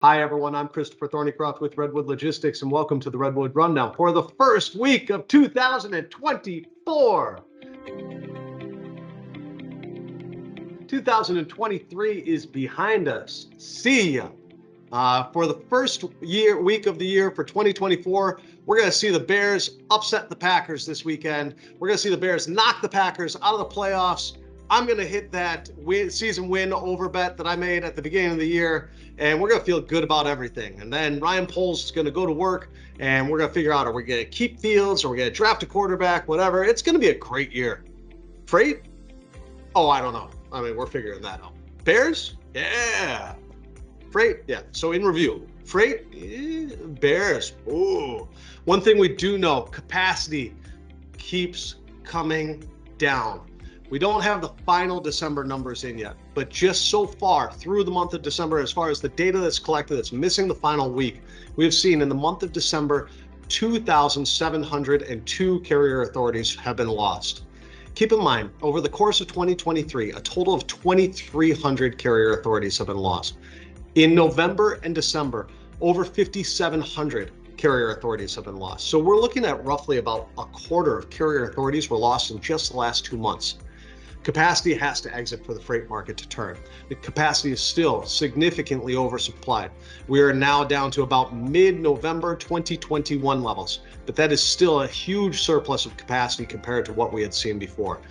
Hi, everyone. I'm Christopher Thornycroft with Redwood Logistics, and welcome to the Redwood Rundown for the first week of 2024. 2023 is behind us. See ya. For the first week of the year for 2024, we're going to see the Bears upset the Packers this weekend. We're going to see the Bears knock the Packers out of the playoffs. I'm going to hit that season win over bet that I made at the beginning of the year, and we're going to feel good about everything. And then Ryan Poles is going to go to work, and we're going to figure out, are we going to keep Fields, or are we going to draft a quarterback, whatever. It's going to be a great year. Freight? Oh, I don't know. I mean, we're figuring that out. Bears? Yeah. Freight? Yeah. So in review, freight? Bears. Ooh. One thing we do know, capacity keeps coming down. We don't have the final December numbers in yet, but just so far through the month of December, as far as the data that's collected that's missing the final week, we have seen in the month of December, 2,702 carrier authorities have been lost. Keep in mind, over the course of 2023, a total of 2,300 carrier authorities have been lost. In November and December, over 5,700 carrier authorities have been lost. So we're looking at roughly about a quarter of carrier authorities were lost in just the last 2 months. Capacity has to exit for the freight market to turn. The capacity is still significantly oversupplied. We are now down to about mid-November 2021 levels, but that is still a huge surplus of capacity compared to what we had seen before.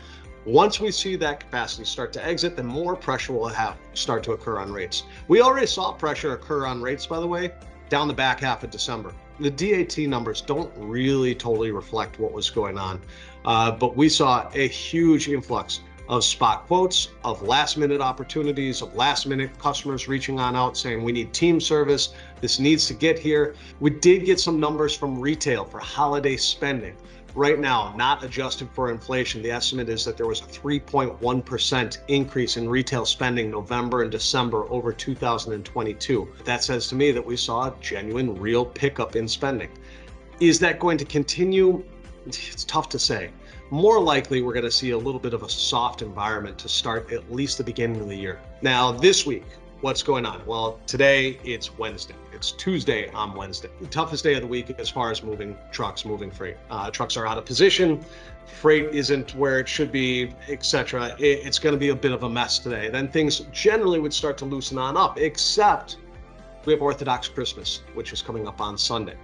Once we see that capacity start to exit, then more pressure will start to occur on rates. We already saw pressure occur on rates, by the way, down the back half of December. The DAT numbers don't really totally reflect what was going on, but we saw a huge influx of spot quotes, of last minute opportunities, of last minute customers reaching on out saying, we need team service, this needs to get here. We did get some numbers from retail for holiday spending. Right now, not adjusted for inflation, the estimate is that there was a 3.1% increase in retail spending November and December over 2022. That says to me that we saw a genuine, real pickup in spending. Is that going to continue? It's tough to say. More likely, we're going to see a little bit of a soft environment to start at least the beginning of the year. Now, this week, what's going on? Well, today it's Wednesday. It's Tuesday on Wednesday. The toughest day of the week as far as moving trucks, moving freight. Trucks are out of position. Freight isn't where it should be, etc. It's going to be a bit of a mess today. Then things generally would start to loosen on up, except we have Orthodox Christmas, which is coming up on Sunday.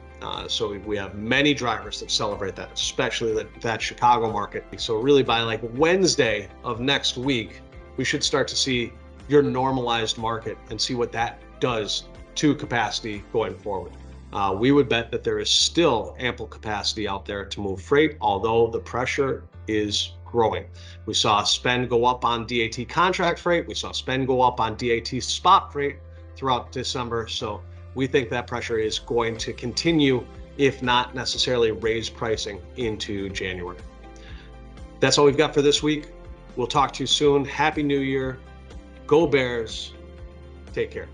So we have many drivers that celebrate that, especially that Chicago market. So really by like Wednesday of next week, we should start to see your normalized market and see what that does to capacity going forward. We would bet that there is still ample capacity out there to move freight, although the pressure is growing. We saw spend go up on DAT contract freight. We saw spend go up on DAT spot freight throughout December. So we think that pressure is going to continue, if not necessarily raise pricing into January. That's all we've got for this week. We'll talk to you soon. Happy New Year. Go Bears. Take care.